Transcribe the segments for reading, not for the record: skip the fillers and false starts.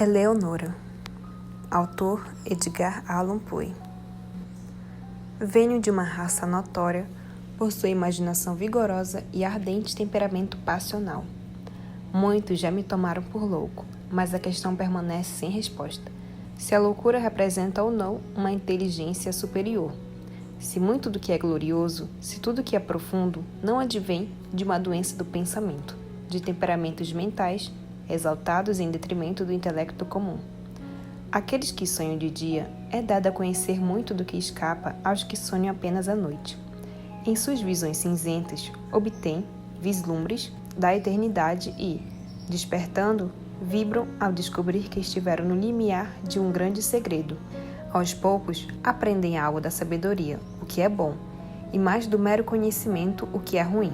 Eleonora. Autor Edgar Allan Poe. Venho de uma raça notória por sua imaginação vigorosa e ardente temperamento passional. Muitos já me tomaram por louco, mas a questão permanece sem resposta. Se a loucura representa ou não uma inteligência superior. Se muito do que é glorioso, se tudo que é profundo, não advém de uma doença do pensamento, de temperamentos mentais exaltados em detrimento do intelecto comum. Àqueles que sonham de dia, é dado a conhecer muito do que escapa aos que sonham apenas à noite. Em suas visões cinzentas, obtêm vislumbres da eternidade e, despertando, vibram ao descobrir que estiveram no limiar de um grande segredo. Aos poucos, aprendem algo da sabedoria, o que é bom, e mais do mero conhecimento, o que é ruim.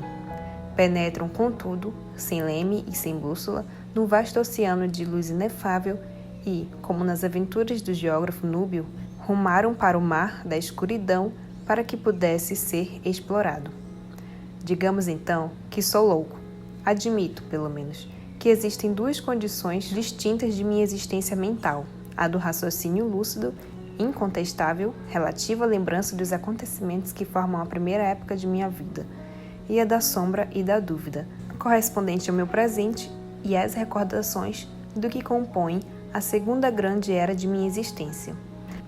Penetram, contudo, sem leme e sem bússola, no vasto oceano de luz inefável e, como nas aventuras do geógrafo núbio, rumaram para o mar da escuridão para que pudesse ser explorado. Digamos então que sou louco. Admito, pelo menos, que existem duas condições distintas de minha existência mental: a do raciocínio lúcido, incontestável, relativa à lembrança dos acontecimentos que formam a primeira época de minha vida, e a da sombra e da dúvida, correspondente ao meu presente e às recordações do que compõe a segunda grande era de minha existência.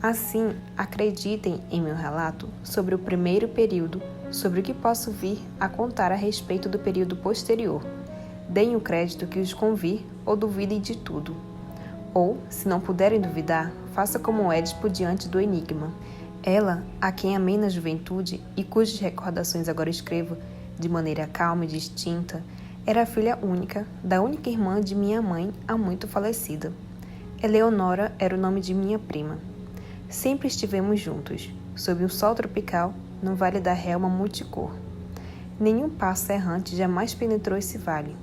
Assim, acreditem em meu relato sobre o primeiro período, sobre o que posso vir a contar a respeito do período posterior. Deem o crédito que os convir ou duvidem de tudo. Ou, se não puderem duvidar, faça como Édipo diante do enigma. Ela, a quem amei na juventude e cujas recordações agora escrevo de maneira calma e distinta, era a filha única da única irmã de minha mãe, há muito falecida. Eleonora era o nome de minha prima. Sempre estivemos juntos, sob um sol tropical, no vale da relva multicor. Nenhum pássaro errante jamais penetrou esse vale.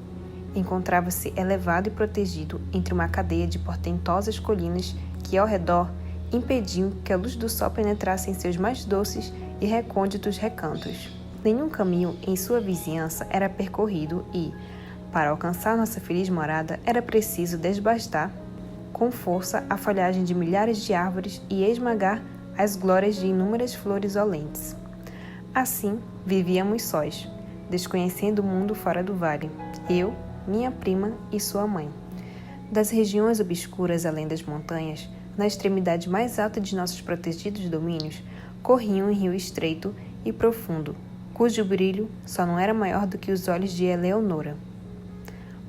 Encontrava-se elevado e protegido entre uma cadeia de portentosas colinas que, ao redor, impediam que a luz do sol penetrasse em seus mais doces e recônditos recantos. Nenhum caminho em sua vizinhança era percorrido e, para alcançar nossa feliz morada, era preciso desbastar com força a folhagem de milhares de árvores e esmagar as glórias de inúmeras flores olentes. Assim, vivíamos sós, desconhecendo o mundo fora do vale, eu, minha prima e sua mãe. Das regiões obscuras além das montanhas, na extremidade mais alta de nossos protegidos domínios, corria um rio estreito e profundo, cujo brilho só não era maior do que os olhos de Eleonora.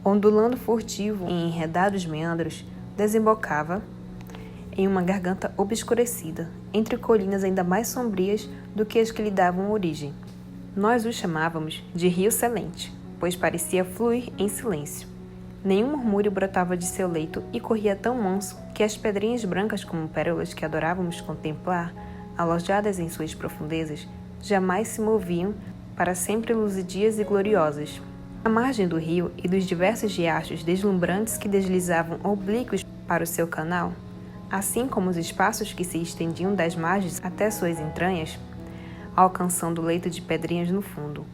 Ondulando furtivo em enredados meandros, desembocava em uma garganta obscurecida, entre colinas ainda mais sombrias do que as que lhe davam origem. Nós o chamávamos de Rio Celente, pois parecia fluir em silêncio. Nenhum murmúrio brotava de seu leito e corria tão manso que as pedrinhas brancas como pérolas que adorávamos contemplar, alojadas em suas profundezas, jamais se moviam, para sempre luzidias e gloriosas. À margem do rio e dos diversos riachos deslumbrantes que deslizavam oblíquos para o seu canal, assim como os espaços que se estendiam das margens até suas entranhas, alcançando o leito de pedrinhas no fundo.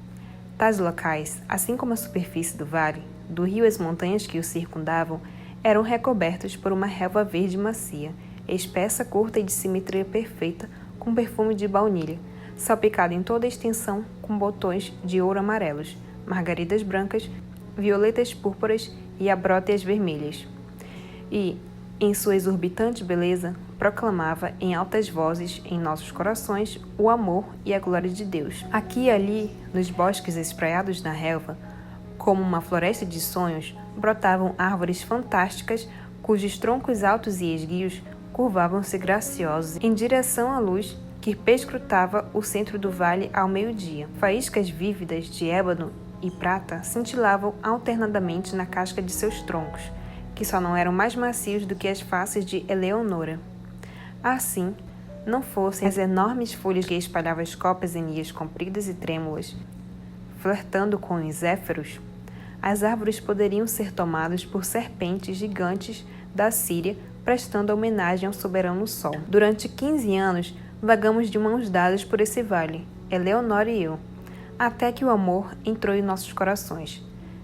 Tais locais, assim como a superfície do vale, do rio e as montanhas que o circundavam, eram recobertos por uma relva verde macia, espessa, curta e de simetria perfeita, com perfume de baunilha, salpicada em toda a extensão com botões de ouro amarelos, margaridas brancas, violetas púrpuras e abróteas vermelhas. E, em sua exorbitante beleza, proclamava em altas vozes em nossos corações o amor e a glória de Deus. Aqui e ali, nos bosques espraiados da relva, como uma floresta de sonhos, brotavam árvores fantásticas cujos troncos altos e esguios curvavam-se graciosos em direção à luz que perscrutava o centro do vale ao meio-dia. Faíscas vívidas de ébano e prata cintilavam alternadamente na casca de seus troncos, que só não eram mais macios do que as faces de Eleonora. Assim, não fossem as enormes folhas que espalhavam as copas em ilhas compridas e trêmulas, flertando com os zéfiros, as árvores poderiam ser tomadas por serpentes gigantes da Síria, prestando homenagem ao soberano sol. Durante 15 anos, vagamos de mãos dadas por esse vale, Eleonora e eu, até que o amor entrou em nossos corações.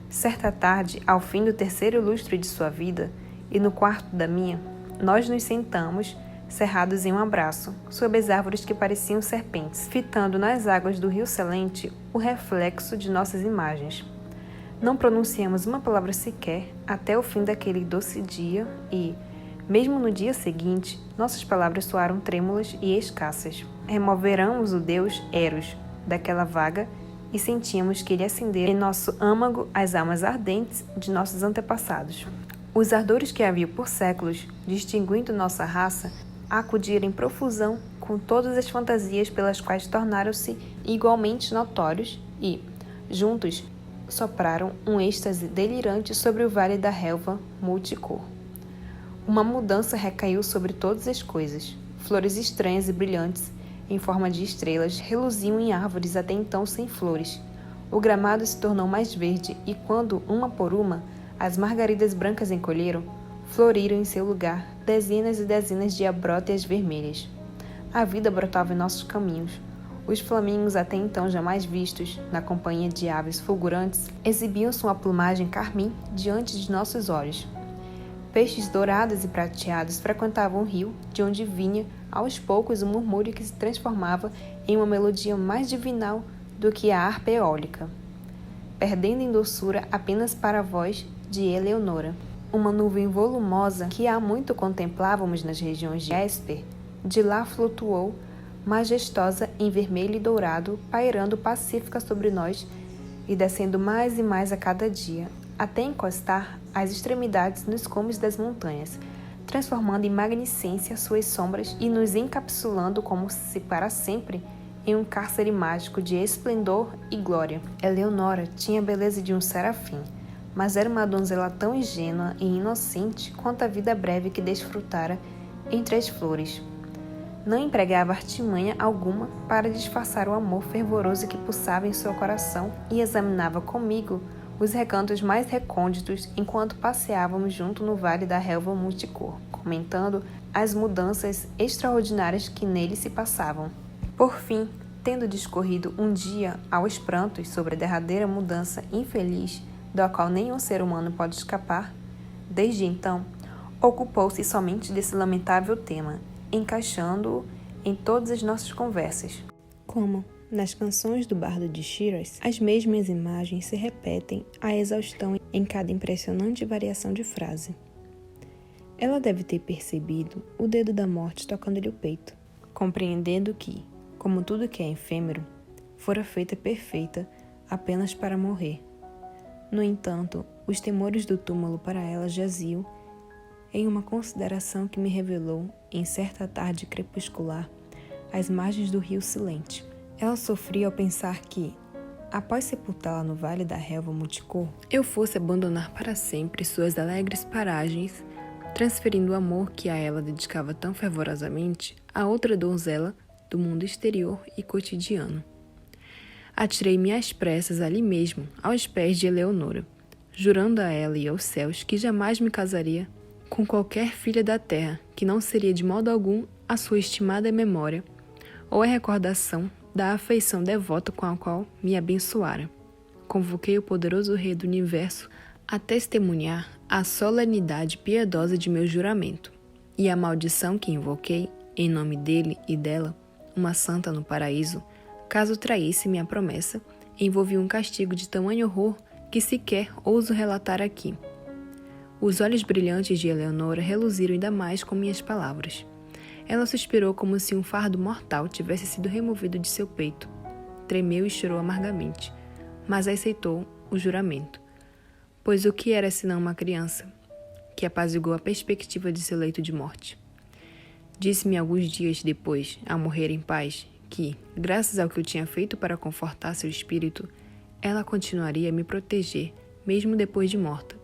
Certa tarde, ao fim do terceiro lustro de sua vida, e no quarto da minha, nós nos sentamos, cerrados em um abraço, sob as árvores que pareciam serpentes, fitando nas águas do rio Selente o reflexo de nossas imagens. Não pronunciamos uma palavra sequer até o fim daquele doce dia e, mesmo no dia seguinte, nossas palavras soaram trêmulas e escassas. Removeramos o deus Eros daquela vaga e sentíamos que ele acendera em nosso âmago as almas ardentes de nossos antepassados. Os ardores que haviam por séculos, distinguindo nossa raça, acudiram em profusão com todas as fantasias pelas quais tornaram-se igualmente notórios e, juntos, sopraram um êxtase delirante sobre o vale da relva multicor. Uma mudança recaiu sobre todas as coisas. Flores estranhas e brilhantes, em forma de estrelas, reluziam em árvores até então sem flores. O gramado se tornou mais verde e quando, uma por uma, as margaridas brancas encolheram, floriram em seu lugar dezenas e dezenas de abróteas vermelhas. A vida brotava em nossos caminhos. Os flamingos até então jamais vistos, na companhia de aves fulgurantes, exibiam sua plumagem carmim diante de nossos olhos. Peixes dourados e prateados frequentavam o rio, de onde vinha, aos poucos, um murmúrio que se transformava em uma melodia mais divinal do que a harpa eólica, perdendo em doçura apenas para a voz de Eleonora. Uma nuvem volumosa que há muito contemplávamos nas regiões de Hesper, de lá flutuou, majestosa em vermelho e dourado, pairando pacífica sobre nós e descendo mais e mais a cada dia, até encostar as extremidades nos cumes das montanhas, transformando em magnicência suas sombras e nos encapsulando como se para sempre em um cárcere mágico de esplendor e glória. Eleonora tinha a beleza de um serafim, mas era uma donzela tão ingênua e inocente quanto a vida breve que desfrutara entre as flores. Não empregava artimanha alguma para disfarçar o amor fervoroso que pulsava em seu coração e examinava comigo os recantos mais recônditos enquanto passeávamos junto no vale da relva multicor, comentando as mudanças extraordinárias que nele se passavam. Por fim, tendo discorrido um dia aos prantos sobre a derradeira mudança infeliz da qual nenhum ser humano pode escapar, desde então, ocupou-se somente desse lamentável tema, encaixando-o em todas as nossas conversas. Como nas canções do bardo de Shiraz, as mesmas imagens se repetem à exaustão em cada impressionante variação de frase. Ela deve ter percebido o dedo da morte tocando-lhe o peito, compreendendo que, como tudo que é efêmero, fora feita perfeita apenas para morrer. No entanto, os temores do túmulo para ela jaziam em uma consideração que me revelou, em certa tarde crepuscular, às margens do rio Silente. Ela sofria ao pensar que, após sepultá-la no vale da relva multicor, eu fosse abandonar para sempre suas alegres paragens, transferindo o amor que a ela dedicava tão fervorosamente a outra donzela do mundo exterior e cotidiano. Atirei-me às pressas ali mesmo, aos pés de Eleonora, jurando a ela e aos céus que jamais me casaria com qualquer filha da terra que não seria de modo algum a sua estimada memória ou a recordação da afeição devota com a qual me abençoara. Convoquei o poderoso Rei do Universo a testemunhar a solenidade piedosa de meu juramento, e a maldição que invoquei, em nome dele e dela, uma santa no paraíso, caso traísse minha promessa, envolvia um castigo de tamanho horror que sequer ouso relatar aqui. Os olhos brilhantes de Eleonora reluziram ainda mais com minhas palavras. Ela suspirou como se um fardo mortal tivesse sido removido de seu peito. Tremeu e chorou amargamente, mas aceitou o juramento. Pois o que era senão uma criança, que apaziguou a perspectiva de seu leito de morte? Disse-me alguns dias depois, ao morrer em paz, que, graças ao que eu tinha feito para confortar seu espírito, ela continuaria a me proteger, mesmo depois de morta.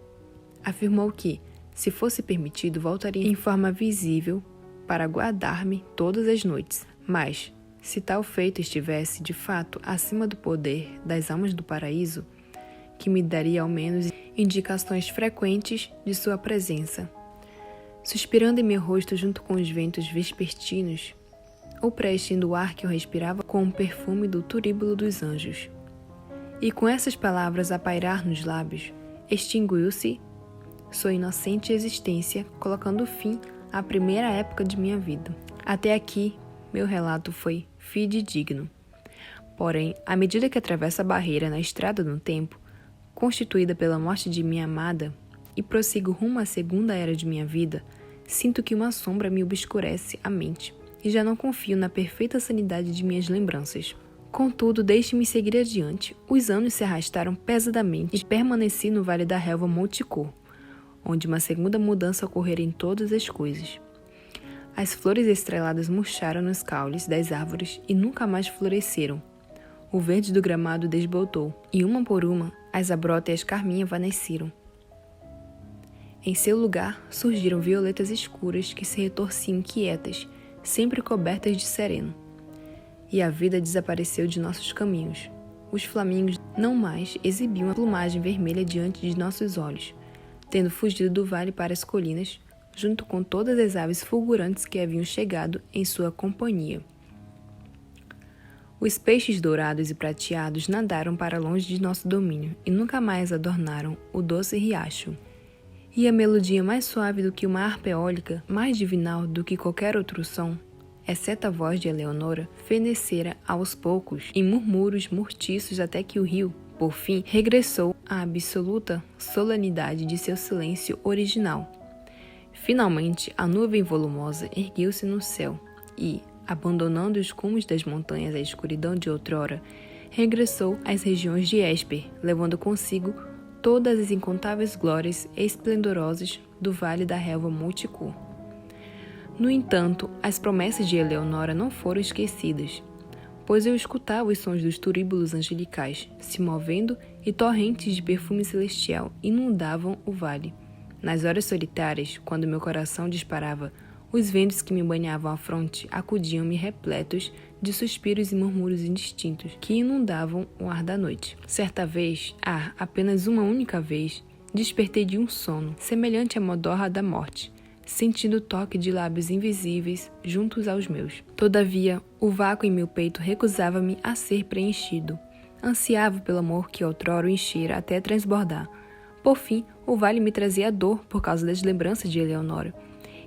Afirmou que, se fosse permitido, voltaria em forma visível para guardar-me todas as noites. Mas, se tal feito estivesse, de fato, acima do poder das almas do paraíso, que me daria ao menos indicações frequentes de sua presença. Suspirando em meu rosto junto com os ventos vespertinos, ou preenchendo o ar que eu respirava com o perfume do turíbulo dos anjos. E com essas palavras a pairar nos lábios, extinguiu-se sua inocente existência, colocando fim à primeira época de minha vida. Até aqui, meu relato foi fidedigno. Porém, à medida que atravesso a barreira na estrada do tempo, constituída pela morte de minha amada, e prossigo rumo à segunda era de minha vida, sinto que uma sombra me obscurece a mente e já não confio na perfeita sanidade de minhas lembranças. Contudo, deixe-me seguir adiante. Os anos se arrastaram pesadamente e permaneci no Vale da Relva Multicor, onde uma segunda mudança ocorrera em todas as coisas. As flores estreladas murcharam nos caules das árvores e nunca mais floresceram. O verde do gramado desbotou, e uma por uma, as abrota e as carminhas evaneceram. Em seu lugar, surgiram violetas escuras que se retorciam inquietas, sempre cobertas de sereno. E a vida desapareceu de nossos caminhos. Os flamingos não mais exibiam a plumagem vermelha diante de nossos olhos, tendo fugido do vale para as colinas, junto com todas as aves fulgurantes que haviam chegado em sua companhia. Os peixes dourados e prateados nadaram para longe de nosso domínio e nunca mais adornaram o doce riacho. E a melodia mais suave do que uma harpa eólica, mais divinal do que qualquer outro som, exceto a voz de Eleonora, fenecera aos poucos em murmúrios murtiços até que o rio, por fim, regressou à absoluta solenidade de seu silêncio original. Finalmente, a nuvem volumosa ergueu-se no céu e, abandonando os cumes das montanhas à escuridão de outrora, regressou às regiões de Esper, levando consigo todas as incontáveis glórias esplendorosas do Vale da Relva Multicor. No entanto, as promessas de Eleonora não foram esquecidas, pois eu escutava os sons dos turíbulos angelicais se movendo e torrentes de perfume celestial inundavam o vale. Nas horas solitárias, quando meu coração disparava, os ventos que me banhavam a fronte acudiam-me repletos de suspiros e murmúrios indistintos que inundavam o ar da noite. Certa vez, apenas uma única vez, despertei de um sono, semelhante à modorra da morte, sentindo o toque de lábios invisíveis juntos aos meus. Todavia, o vácuo em meu peito recusava-me a ser preenchido. Ansiava pelo amor que outrora o enchera até transbordar. Por fim, o vale me trazia dor por causa das lembranças de Eleonora,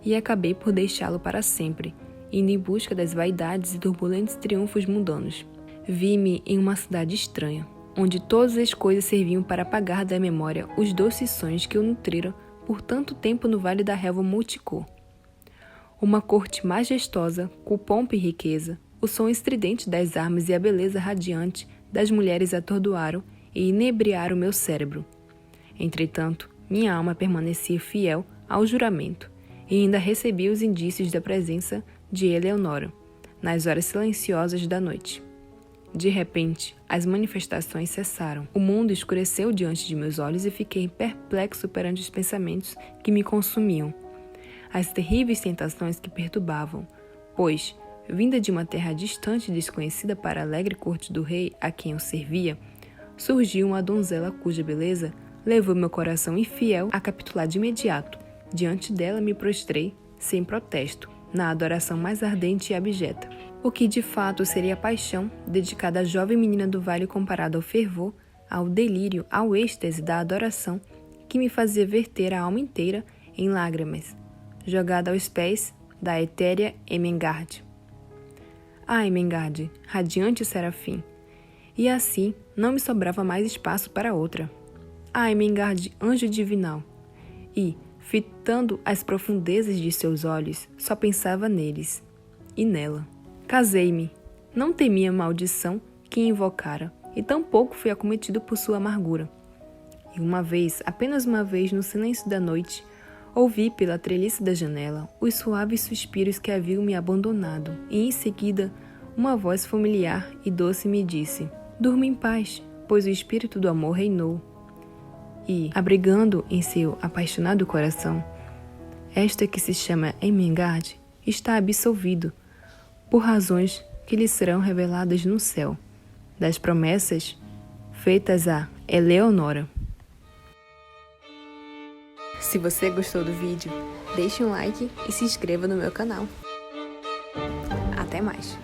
e acabei por deixá-lo para sempre, indo em busca das vaidades e turbulentos triunfos mundanos. Vi-me em uma cidade estranha, onde todas as coisas serviam para apagar da memória os doces sonhos que eu nutrira por tanto tempo no Vale da Relva Multicor. Uma corte majestosa, com pompa e riqueza, o som estridente das armas e a beleza radiante das mulheres atordoaram e inebriaram meu cérebro. Entretanto, minha alma permanecia fiel ao juramento, e ainda recebi os indícios da presença de Eleonora, nas horas silenciosas da noite. De repente, as manifestações cessaram. O mundo escureceu diante de meus olhos e fiquei perplexo perante os pensamentos que me consumiam. As terríveis tentações que perturbavam, pois, vinda de uma terra distante e desconhecida para a alegre corte do rei a quem eu servia, surgiu uma donzela cuja beleza levou meu coração infiel a capitular de imediato. Diante dela me prostrei, sem protesto, na adoração mais ardente e abjeta. O que de fato seria a paixão dedicada à jovem menina do vale comparada ao fervor, ao delírio, ao êxtase da adoração que me fazia verter a alma inteira em lágrimas, jogada aos pés da etérea Ermengarde. Ermengarde, radiante serafim! E assim não me sobrava mais espaço para outra. Ermengarde, anjo divinal! E, fitando as profundezas de seus olhos, só pensava neles e nela. Casei-me. Não temia a maldição que invocara, e tampouco fui acometido por sua amargura. E uma vez, apenas uma vez, no silêncio da noite, ouvi pela treliça da janela os suaves suspiros que haviam me abandonado, e em seguida, uma voz familiar e doce me disse: durma em paz, pois o espírito do amor reinou. E, abrigando em seu apaixonado coração, esta que se chama Ermengarde está absolvido, por razões que lhe serão reveladas no céu, das promessas feitas a Eleonora. Se você gostou do vídeo, deixe um like e se inscreva no meu canal. Até mais!